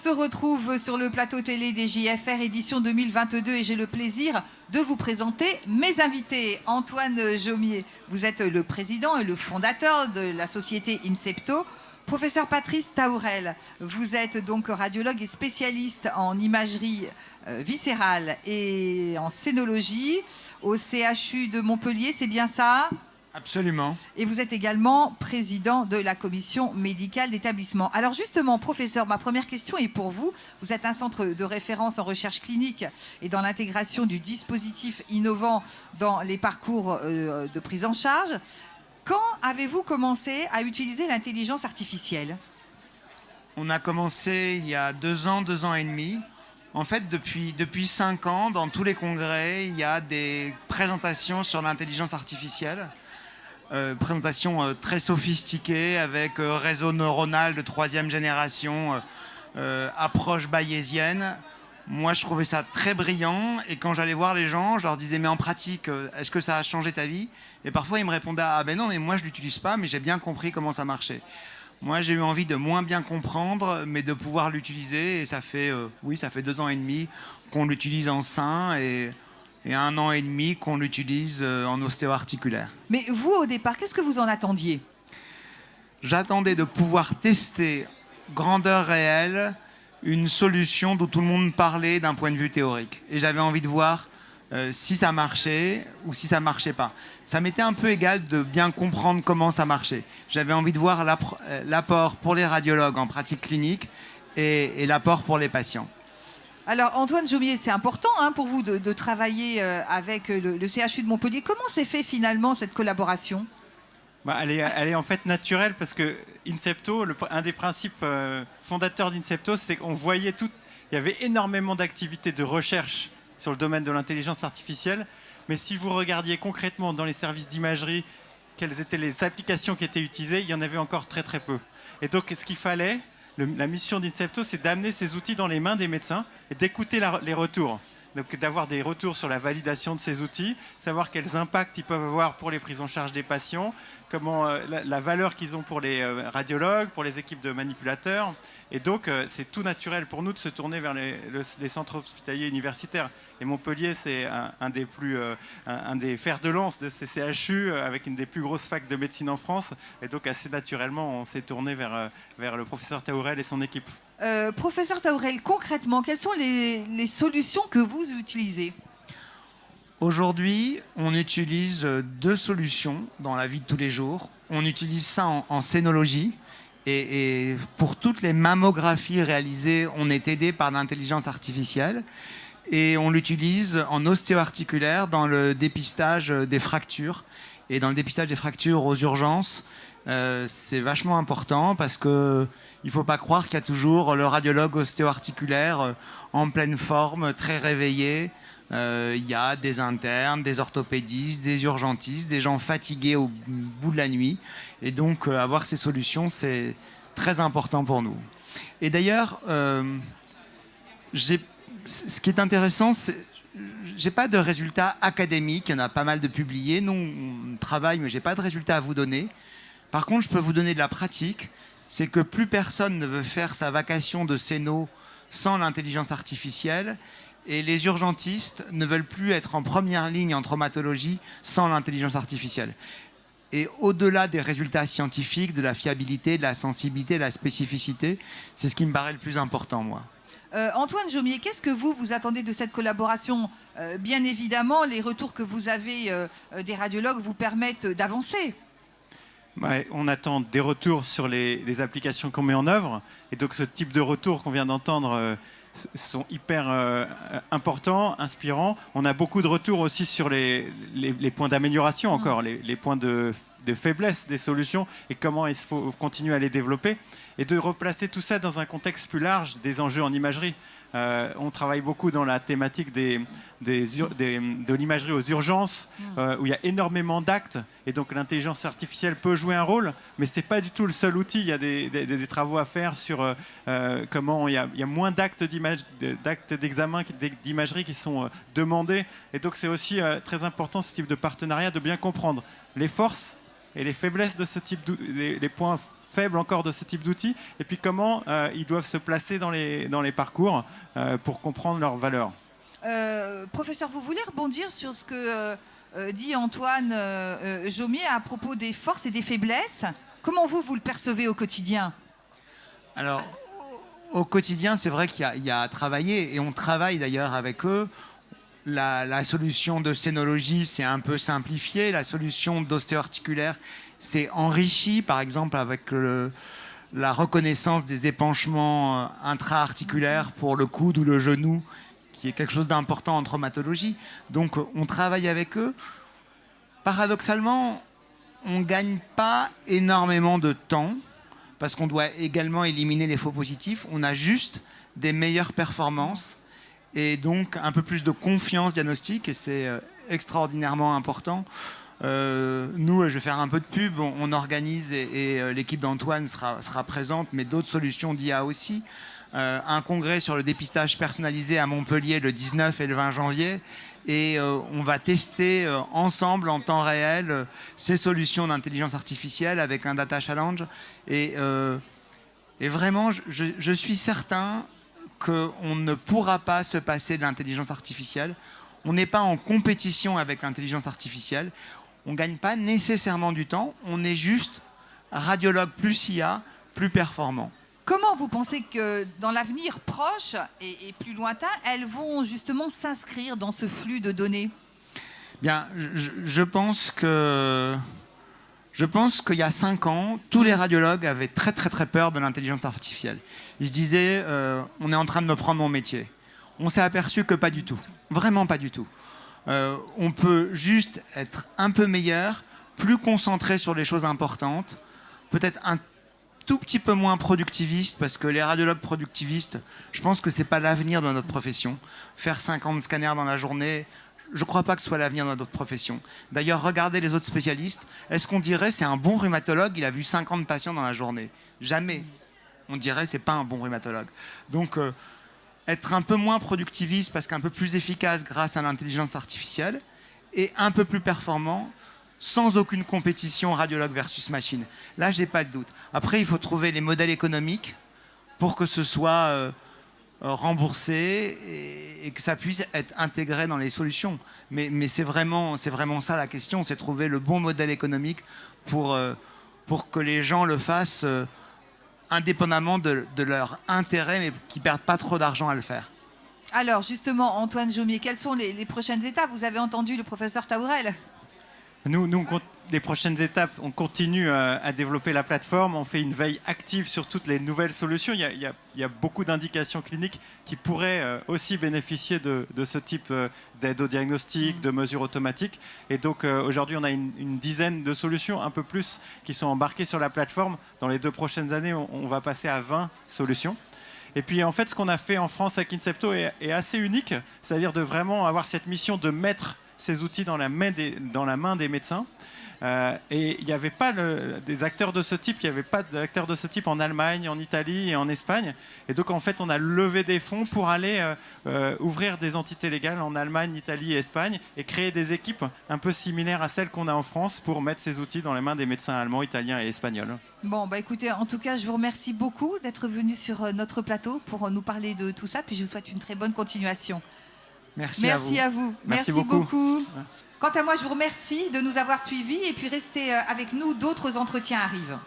se retrouve sur le plateau télé des JFR édition 2022 et j'ai le plaisir de vous présenter mes invités. Antoine Jomier, vous êtes le président et le fondateur de la société Incepto. Professeur Patrice Taourel, vous êtes donc radiologue et spécialiste en imagerie viscérale et en scénologie au CHU de Montpellier, c'est bien ça ? Absolument. Et vous êtes également président de la commission médicale d'établissement. Alors justement, professeur, ma première question est pour vous. Vous êtes un centre de référence en recherche clinique et dans l'intégration du dispositif innovant dans les parcours de prise en charge. Quand avez-vous commencé à utiliser l'intelligence artificielle ? On a commencé il y a 2 ans et demi. En fait, depuis 5 ans, dans tous les congrès, il y a des présentations sur l'intelligence artificielle. Présentation très sophistiquée avec réseau neuronal de 3e génération, approche bayésienne. Moi, je trouvais ça très brillant et quand j'allais voir les gens, je leur disais mais en pratique, est-ce que ça a changé ta vie ? Et parfois, ils me répondaient ah ben non, mais moi je l'utilise pas, mais j'ai bien compris comment ça marchait. Moi, j'ai eu envie de moins bien comprendre, mais de pouvoir l'utiliser et ça fait 2 ans et demi qu'on l'utilise en sein et 1 an et demi qu'on l'utilise en ostéo-articulaire. Mais vous, au départ, qu'est-ce que vous en attendiez ? J'attendais de pouvoir tester grandeur réelle une solution dont tout le monde parlait d'un point de vue théorique. Et j'avais envie de voir si ça marchait ou si ça marchait pas. Ça m'était un peu égal de bien comprendre comment ça marchait. J'avais envie de voir l'apport pour les radiologues en pratique clinique et l'apport pour les patients. Alors Antoine Jomier, c'est important pour vous de travailler avec le CHU de Montpellier. Comment s'est fait finalement cette collaboration ? Elle est en fait naturelle parce que Incepto, un des principes fondateurs d'Incepto, c'est qu'on voyait il y avait énormément d'activités de recherche sur le domaine de l'intelligence artificielle. Mais si vous regardiez concrètement dans les services d'imagerie, quelles étaient les applications qui étaient utilisées, il y en avait encore très très peu. Et donc ce qu'il fallait, la mission d'Incepto, c'est d'amener ces outils dans les mains des médecins et d'écouter les retours. Donc d'avoir des retours sur la validation de ces outils, savoir quels impacts ils peuvent avoir pour les prises en charge des patients, comment la valeur qu'ils ont pour les radiologues, pour les équipes de manipulateurs. Et donc c'est tout naturel pour nous de se tourner vers les centres hospitaliers universitaires. Et Montpellier, c'est un des fers de lance de ces CHU, avec une des plus grosses facs de médecine en France. Et donc assez naturellement, on s'est tourné vers le professeur Taourel et son équipe. Professeur Taourel, concrètement, quelles sont les solutions que vous utilisez ? Aujourd'hui, on utilise 2 solutions dans la vie de tous les jours. On utilise ça en scénologie et pour toutes les mammographies réalisées, on est aidé par l'intelligence artificielle et on l'utilise en ostéo-articulaire dans le dépistage des fractures. Et dans le dépistage des fractures aux urgences, c'est vachement important parce que il ne faut pas croire qu'il y a toujours le radiologue ostéo-articulaire en pleine forme, très réveillé. Il y a des internes, des orthopédistes, des urgentistes, des gens fatigués au bout de la nuit. Et donc, avoir ces solutions, c'est très important pour nous. Et d'ailleurs, ce qui est intéressant, j'ai pas de résultats académiques. Il y en a pas mal de publiés. Nous, on travaille, mais j'ai pas de résultats à vous donner. Par contre, je peux vous donner de la pratique. C'est que plus personne ne veut faire sa vacation de céno sans l'intelligence artificielle et les urgentistes ne veulent plus être en première ligne en traumatologie sans l'intelligence artificielle. Et au-delà des résultats scientifiques, de la fiabilité, de la sensibilité, de la spécificité, c'est ce qui me paraît le plus important, moi. Antoine Jomier, qu'est-ce que vous attendez de cette collaboration ? Bien évidemment, les retours que vous avez des radiologues vous permettent d'avancer. Ouais, on attend des retours sur les applications qu'on met en œuvre. Et donc ce type de retours qu'on vient d'entendre sont hyper importants, inspirants. On a beaucoup de retours aussi sur les points d'amélioration encore, les points de faiblesse des solutions et comment il faut continuer à les développer. Et de replacer tout ça dans un contexte plus large des enjeux en imagerie. On travaille beaucoup dans la thématique de l'imagerie aux urgences, où il y a énormément d'actes, et donc l'intelligence artificielle peut jouer un rôle, mais ce n'est pas du tout le seul outil. Il y a des travaux à faire sur comment il y a moins d'actes d'examen, d'imagerie qui sont demandés, et donc c'est aussi très important ce type de partenariat, de bien comprendre les forces et les faiblesses de ce type les points faibles encore de ce type d'outils, et puis comment ils doivent se placer dans les parcours pour comprendre leurs valeurs. Professeur, vous voulez rebondir sur ce que dit Antoine Jomier à propos des forces et des faiblesses? Comment vous le percevez au quotidien? Alors, au quotidien, c'est vrai qu'il y a à travailler, et on travaille d'ailleurs avec eux. La solution de scénologie, c'est un peu simplifié. La solution d'ostéo-articulaire, c'est enrichi, par exemple, avec la reconnaissance des épanchements intra-articulaires pour le coude ou le genou, qui est quelque chose d'important en traumatologie. Donc, on travaille avec eux. Paradoxalement, on ne gagne pas énormément de temps, parce qu'on doit également éliminer les faux positifs. On a juste des meilleures performances et donc un peu plus de confiance diagnostique, et c'est extraordinairement important. Nous, je vais faire un peu de pub, on organise, et l'équipe d'Antoine sera présente, mais d'autres solutions d'IA aussi. Un congrès sur le dépistage personnalisé à Montpellier le 19 et le 20 janvier. Et on va tester ensemble en temps réel ces solutions d'intelligence artificielle avec un data challenge. Et vraiment, je suis certain qu'on ne pourra pas se passer de l'intelligence artificielle. On n'est pas en compétition avec l'intelligence artificielle. On ne gagne pas nécessairement du temps. On est juste radiologue plus IA, plus performant. Comment vous pensez que dans l'avenir proche et plus lointain, elles vont justement s'inscrire dans ce flux de données? Bien, je pense qu'il y a 5 ans, tous les radiologues avaient très peur de l'intelligence artificielle. Ils se disaient, on est en train de me prendre mon métier. On s'est aperçu que pas du tout, vraiment pas du tout. On peut juste être un peu meilleur, plus concentré sur les choses importantes, peut-être un tout petit peu moins productiviste, parce que les radiologues productivistes, je pense que c'est pas l'avenir de notre profession. Faire 50 scanners dans la journée, je ne crois pas que ce soit l'avenir de notre profession. D'ailleurs, regardez les autres spécialistes. Est-ce qu'on dirait c'est un bon rhumatologue, il a vu 50 patients dans la journée? Jamais. On dirait c'est pas un bon rhumatologue. Donc, être un peu moins productiviste, parce qu'un peu plus efficace grâce à l'intelligence artificielle, et un peu plus performant, sans aucune compétition radiologue versus machine. Là, j'ai pas de doute. Après, il faut trouver les modèles économiques pour que ce soit remboursé et que ça puisse être intégré dans les solutions. Mais c'est vraiment ça la question, c'est trouver le bon modèle économique pour que les gens le fassent indépendamment de leur intérêt, mais qu'ils ne perdent pas trop d'argent à le faire. Alors, justement, Antoine Jomier, quelles sont les prochaines étapes? Vous avez entendu le professeur Taourel. Nous, les prochaines étapes, on continue à développer la plateforme, on fait une veille active sur toutes les nouvelles solutions. Il y a beaucoup d'indications cliniques qui pourraient aussi bénéficier de ce type d'aide au diagnostic, de mesures automatiques. Et donc aujourd'hui, on a une dizaine de solutions, un peu plus, qui sont embarquées sur la plateforme. Dans les 2 prochaines années, on va passer à 20 solutions. Et puis en fait, ce qu'on a fait en France avec Incepto est assez unique, c'est-à-dire de vraiment avoir cette mission de mettre ces outils dans la main des médecins. Et il n'y avait pas des acteurs de ce type, il n'y avait pas d'acteurs de ce type en Allemagne, en Italie et en Espagne. Et donc en fait, on a levé des fonds pour aller ouvrir des entités légales en Allemagne, Italie et Espagne et créer des équipes un peu similaires à celles qu'on a en France pour mettre ces outils dans les mains des médecins allemands, italiens et espagnols. Bon, bah écoutez, en tout cas, je vous remercie beaucoup d'être venu sur notre plateau pour nous parler de tout ça. Puis je vous souhaite une très bonne continuation. Merci à vous. Merci beaucoup. Quant à moi, je vous remercie de nous avoir suivis et puis restez avec nous, d'autres entretiens arrivent.